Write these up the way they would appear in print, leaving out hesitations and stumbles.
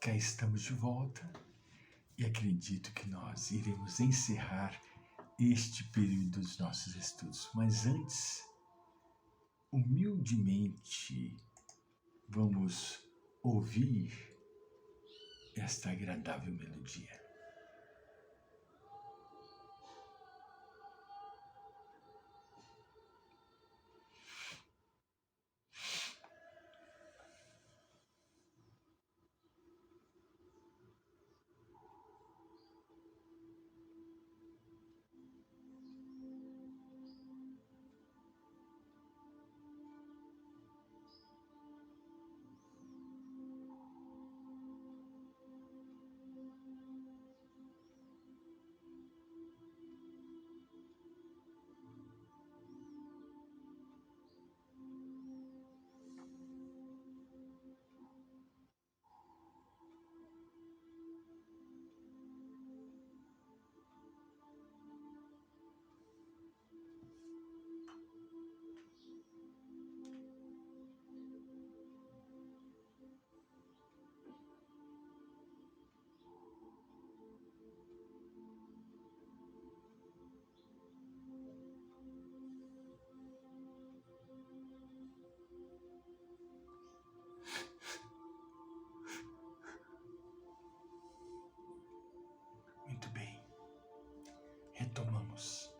Cá estamos de volta e acredito que nós iremos encerrar este período dos nossos estudos. Mas antes, humildemente, vamos ouvir esta agradável melodia. Muito bem, retomamos.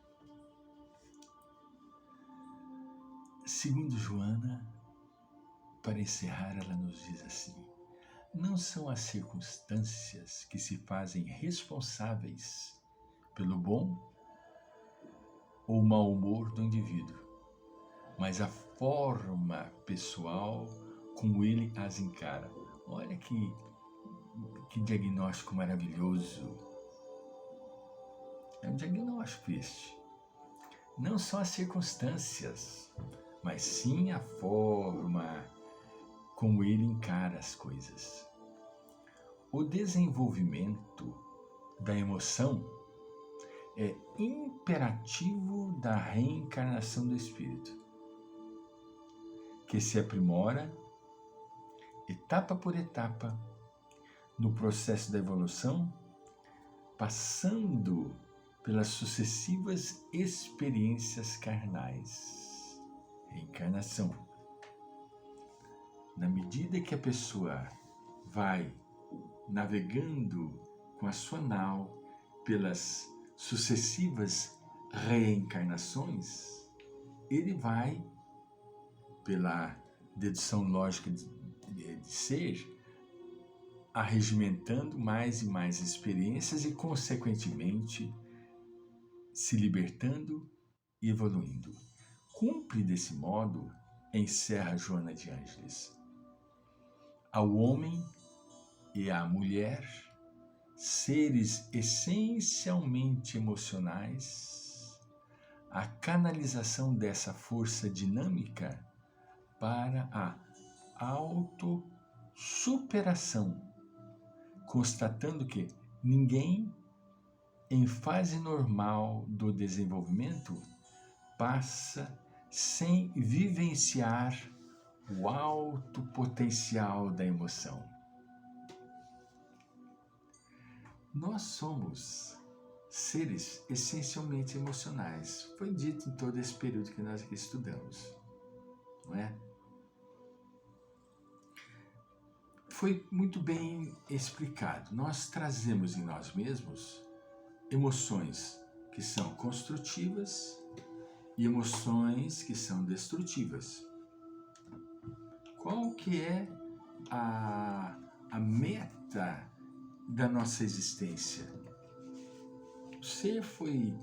Segundo Joana, para encerrar, ela nos diz assim: não são as circunstâncias que se fazem responsáveis pelo bom ou mau humor do indivíduo, mas a forma pessoal como ele as encara. Olha que diagnóstico maravilhoso. É um diagnóstico este. Não são as circunstâncias, mas sim a forma como ele encara as coisas. O desenvolvimento da emoção é imperativo da reencarnação do espírito, que se aprimora etapa por etapa no processo da evolução, passando pelas sucessivas experiências carnais. Reencarnação. Na medida que a pessoa vai navegando com a sua nau pelas sucessivas reencarnações, ele vai, pela dedução lógica de ser, arregimentando mais e mais experiências e, consequentemente, se libertando e evoluindo. Cumpre desse modo, encerra Joana de Ângeles, ao homem e à mulher, seres essencialmente emocionais, a canalização dessa força dinâmica para a autossuperação, constatando que ninguém, em fase normal do desenvolvimento, passa sem vivenciar o alto potencial da emoção. Nós somos seres essencialmente emocionais. Foi dito em todo esse período que nós aqui estudamos, não é? Foi muito bem explicado. Nós trazemos em nós mesmos emoções que são construtivas e emoções que são destrutivas. Qual que é a meta da nossa existência? O ser foi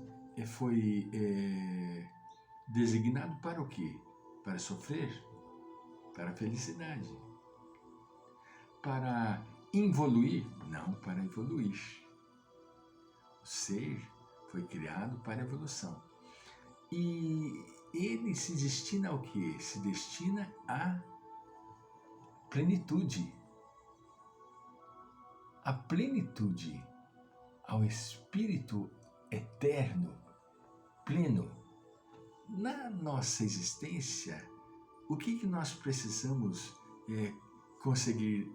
designado para o quê? Para sofrer? Para a felicidade? Para involuir? Não, para evoluir. O ser foi criado para a evolução. E ele se destina ao quê? Se destina à plenitude. A plenitude, ao espírito eterno, pleno. Na nossa existência, o que nós precisamos conseguir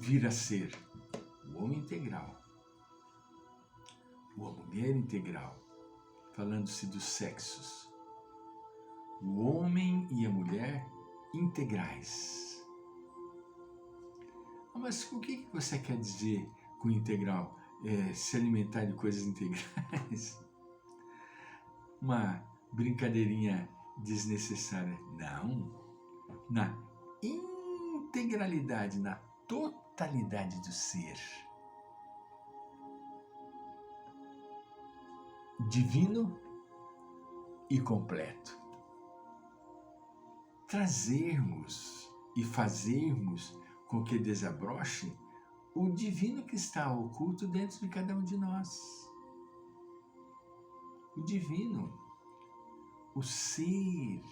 vir a ser o homem integral, ou a mulher integral, falando-se dos sexos, o homem e a mulher integrais. Mas o que você quer dizer com integral? Se alimentar de coisas integrais? Uma brincadeirinha desnecessária? Não. Na integralidade, na totalidade do ser. Divino e completo. Trazermos e fazermos com que desabroche o divino que está oculto dentro de cada um de nós. O divino, o ser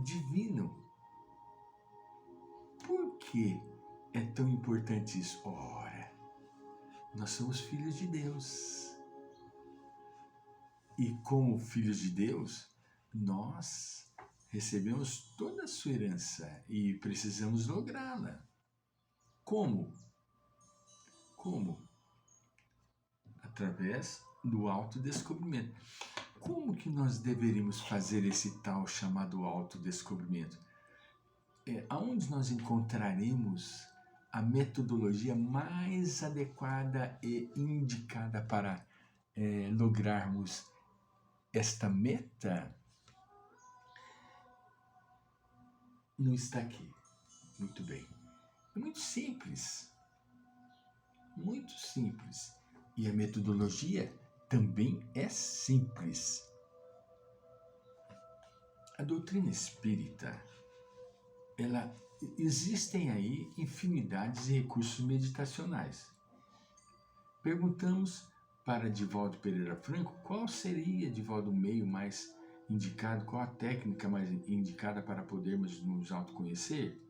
divino. Por que é tão importante isso? Ora, nós somos filhos de Deus. E como filhos de Deus, nós recebemos toda a sua herança e precisamos lográ-la. Como? Como? Através do autodescobrimento. Como que nós deveríamos fazer esse tal chamado autodescobrimento? Aonde nós encontraremos a metodologia mais adequada e indicada para lograrmos esta meta? Não está aqui. Muito bem. É muito simples. Muito simples. E a metodologia também é simples. A doutrina espírita, existem aí infinidades de recursos meditacionais. Perguntamos para Divaldo Pereira Franco qual seria, Divaldo, o meio mais indicado, qual a técnica mais indicada para podermos nos autoconhecer?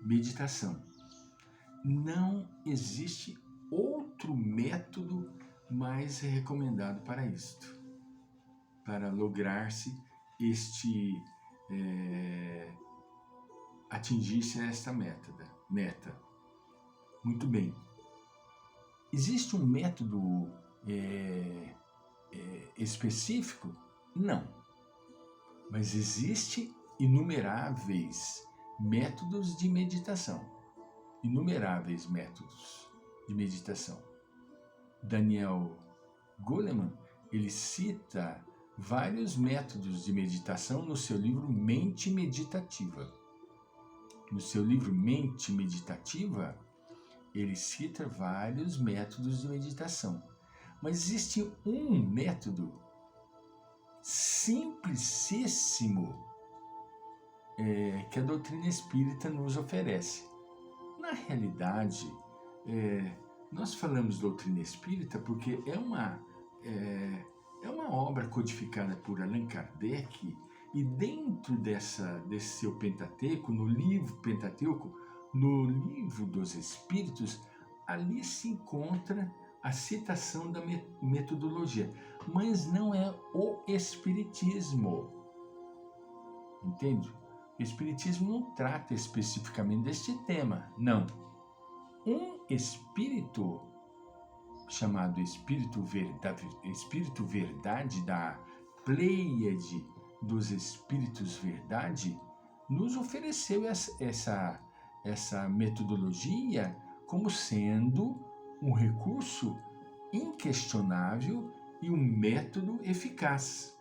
Meditação. Não existe outro método mais recomendado para isto, para lograr-se atingir-se esta meta. Muito bem. Existe um método específico? Não. Mas existe inumeráveis métodos de meditação. Inumeráveis métodos de meditação. Daniel Goleman, ele cita vários métodos de meditação no seu livro Mente Meditativa. No seu livro Mente Meditativa, ele cita vários métodos de meditação. Mas existe um método simplicíssimo que a doutrina espírita nos oferece. Na realidade, nós falamos doutrina espírita porque é uma obra codificada por Allan Kardec, e dentro desse seu Pentateuco, no livro Pentateuco, no livro dos Espíritos, ali se encontra a citação da metodologia, mas não é o Espiritismo. Entende? O Espiritismo não trata especificamente deste tema, não. Um espírito chamado Espírito Verdade, da Pleiade dos Espíritos Verdade, nos ofereceu essa metodologia como sendo um recurso inquestionável e um método eficaz.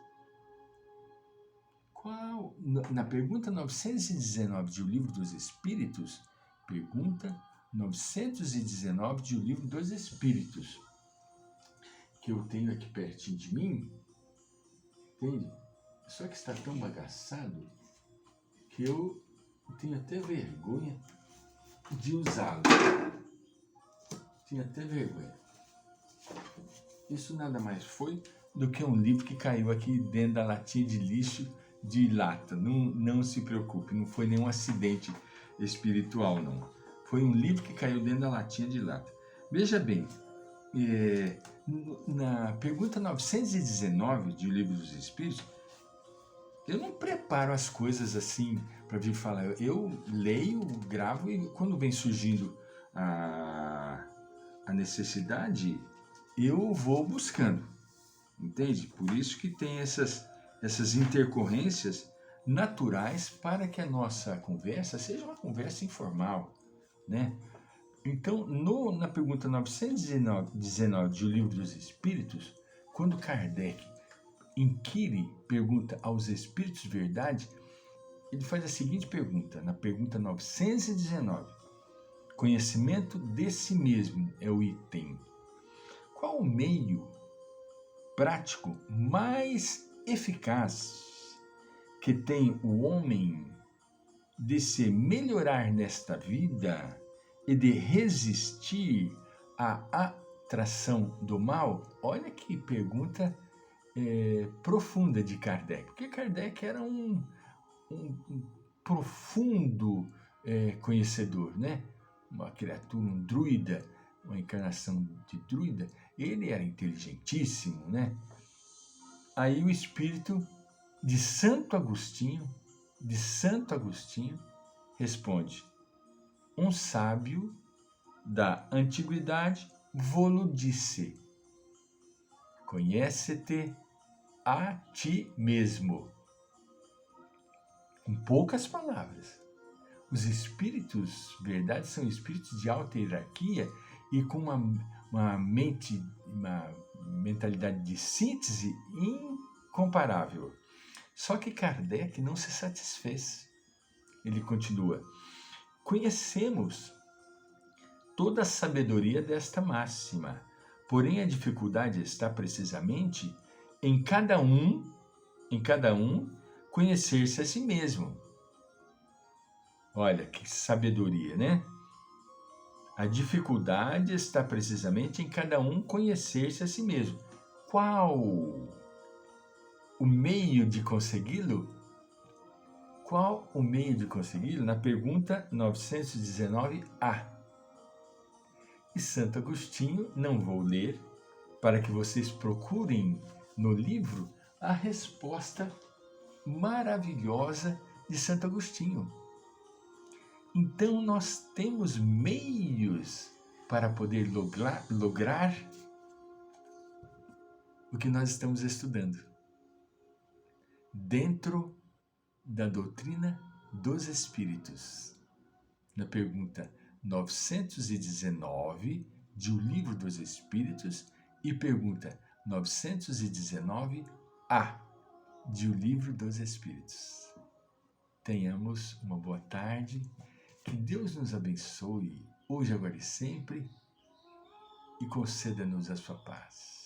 Na pergunta 919 de O Livro dos Espíritos, pergunta 919 de O Livro dos Espíritos, que eu tenho aqui pertinho de mim, entende? Só que está tão bagaçado que eu tenho até vergonha de usá-lo. Tinha até vergonha. Isso nada mais foi do que um livro que caiu aqui dentro da latinha de lixo de lata. Não se preocupe, não foi nenhum acidente espiritual, não. Foi um livro que caiu dentro da latinha de lata. Veja bem, na pergunta 919 de O Livro dos Espíritos, Eu não preparo as coisas assim para vir falar. Eu leio, gravo e quando vem surgindo a necessidade, eu vou buscando, entende? Por isso que tem essas intercorrências naturais para que a nossa conversa seja uma conversa informal, né? Então, na pergunta 919 de O Livro dos Espíritos, quando Kardec inquire, pergunta aos Espíritos verdade, ele faz a seguinte pergunta, na pergunta 919. Conhecimento de si mesmo é o item. Qual o meio prático mais eficaz que tem o homem de se melhorar nesta vida e de resistir à atração do mal? Olha que pergunta profunda de Kardec, porque Kardec era um profundo conhecedor, né? Uma criatura, um druida, uma encarnação de druida, ele era inteligentíssimo, né? Aí o espírito de Santo Agostinho responde: um sábio da antiguidade vô-lo disse: conhece-te a ti mesmo. Com poucas palavras. Os espíritos, verdade, são espíritos de alta hierarquia e com uma mentalidade de síntese incomparável. Só que Kardec não se satisfez. Ele continua: conhecemos toda a sabedoria desta máxima, porém a dificuldade está precisamente em cada um conhecer-se a si mesmo. Olha que sabedoria, né? A dificuldade está precisamente em cada um conhecer-se a si mesmo. Qual o meio de consegui-lo? Qual o meio de consegui-lo? Na pergunta 919A. E Santo Agostinho, não vou ler, para que vocês procurem no livro a resposta maravilhosa de Santo Agostinho. Então nós temos meios para poder lograr o que nós estamos estudando dentro da doutrina dos Espíritos. Na pergunta 919 de O Livro dos Espíritos e pergunta 919A de O Livro dos Espíritos. Tenhamos uma boa tarde, que Deus nos abençoe, hoje, agora e sempre, e conceda-nos a sua paz.